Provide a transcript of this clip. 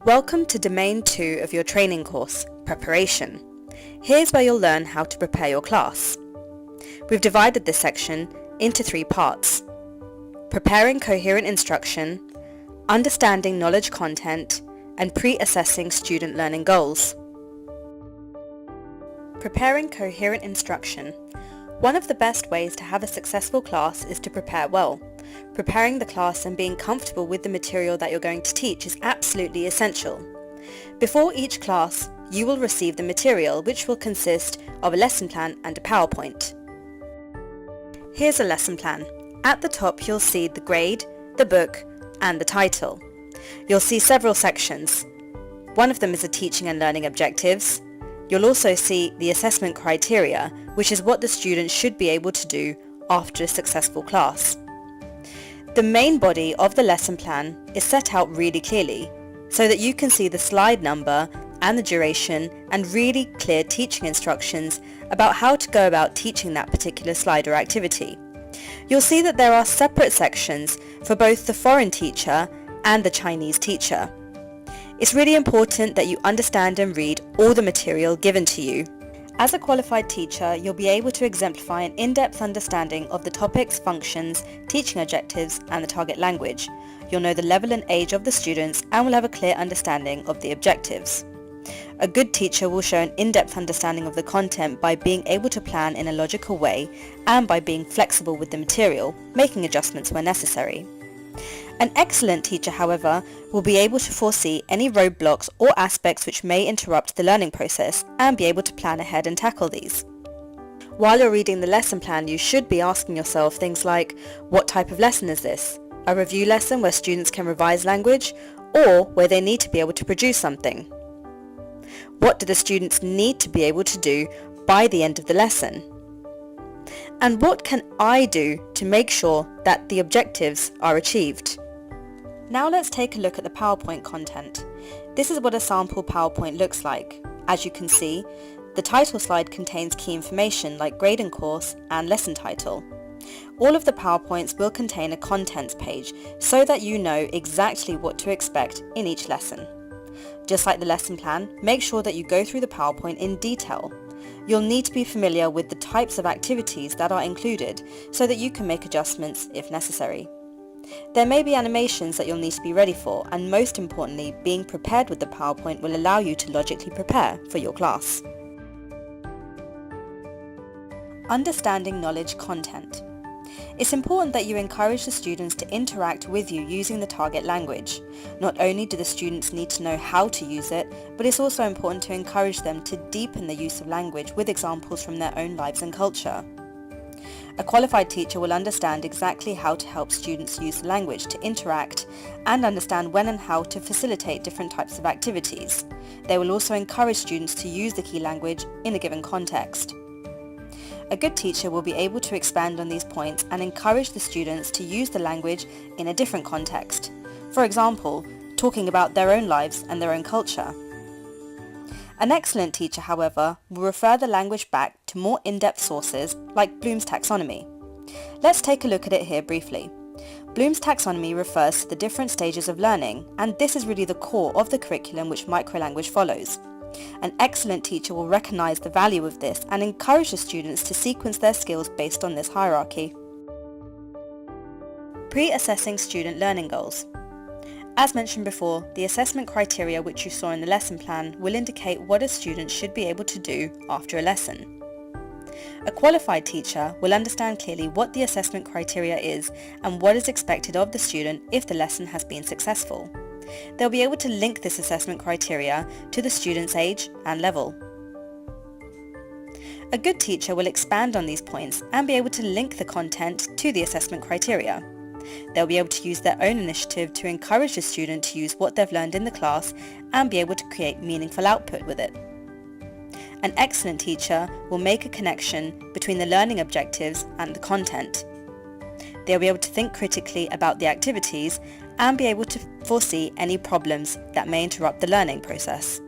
Welcome to Domain 2 of your training course, Preparation. Here's where you'll learn how to prepare your class. We've divided this section into 3 parts: preparing coherent instruction, understanding knowledge content, and pre-assessing student learning goals. Preparing coherent instruction. One of the best ways to have a successful class is to prepare well. Preparing the class and being comfortable with the material that you're going to teach is absolutely essential. Before each class, you will receive the material, which will consist of a lesson plan and a PowerPoint. Here's a lesson plan. At the top, you'll see the grade, the book, and the title. You'll see several sections. One of them is the teaching and learning objectives. You'll also see the assessment criteria, which is what the student should be able to do after a successful class. The main body of the lesson plan is set out really clearly, so that you can see the slide number and the duration and really clear teaching instructions about how to go about teaching that particular slide or activity. You'll see that there are separate sections for both the foreign teacher and the Chinese teacher. It's really important that you understand and read all the material given to you. As a qualified teacher, you'll be able to exemplify an in-depth understanding of the topics, functions, teaching objectives, and the target language. You'll know the level and age of the students and will have a clear understanding of the objectives. A good teacher will show an in-depth understanding of the content by being able to plan in a logical way and by being flexible with the material, making adjustments where necessary. An excellent teacher, however, will be able to foresee any roadblocks or aspects which may interrupt the learning process and be able to plan ahead and tackle these. While you're reading the lesson plan, you should be asking yourself things like, what type of lesson is this? A review lesson where students can revise language, or where they need to be able to produce something? What do the students need to be able to do by the end of the lesson? And what can I do to make sure that the objectives are achieved? Now let's take a look at the PowerPoint content. This is what a sample PowerPoint looks like. As you can see, the title slide contains key information like grade and course and lesson title. All of the PowerPoints will contain a contents page so that you know exactly what to expect in each lesson. Just like the lesson plan, make sure that you go through the PowerPoint in detail. You'll need to be familiar with the types of activities that are included so that you can make adjustments if necessary. There may be animations that you'll need to be ready for, and most importantly, being prepared with the PowerPoint will allow you to logically prepare for your class. Understanding knowledge content. It's important that you encourage the students to interact with you using the target language. Not only do the students need to know how to use it, but it's also important to encourage them to deepen the use of language with examples from their own lives and culture. A qualified teacher will understand exactly how to help students use the language to interact and understand when and how to facilitate different types of activities. They will also encourage students to use the key language in a given context. A good teacher will be able to expand on these points and encourage the students to use the language in a different context. For example, talking about their own lives and their own culture. An excellent teacher, however, will refer the language back to more in-depth sources like Bloom's taxonomy. Let's take a look at it here briefly. Bloom's taxonomy refers to the different stages of learning, and this is really the core of the curriculum which microlanguage follows. An excellent teacher will recognize the value of this and encourage the students to sequence their skills based on this hierarchy. Pre-assessing student learning goals. As mentioned before, the assessment criteria which you saw in the lesson plan will indicate what a student should be able to do after a lesson. A qualified teacher will understand clearly what the assessment criteria is and what is expected of the student if the lesson has been successful. They'll be able to link this assessment criteria to the student's age and level. A good teacher will expand on these points and be able to link the content to the assessment criteria. They'll be able to use their own initiative to encourage the student to use what they've learned in the class and be able to create meaningful output with it. An excellent teacher will make a connection between the learning objectives and the content. They'll be able to think critically about the activities and be able to foresee any problems that may interrupt the learning process.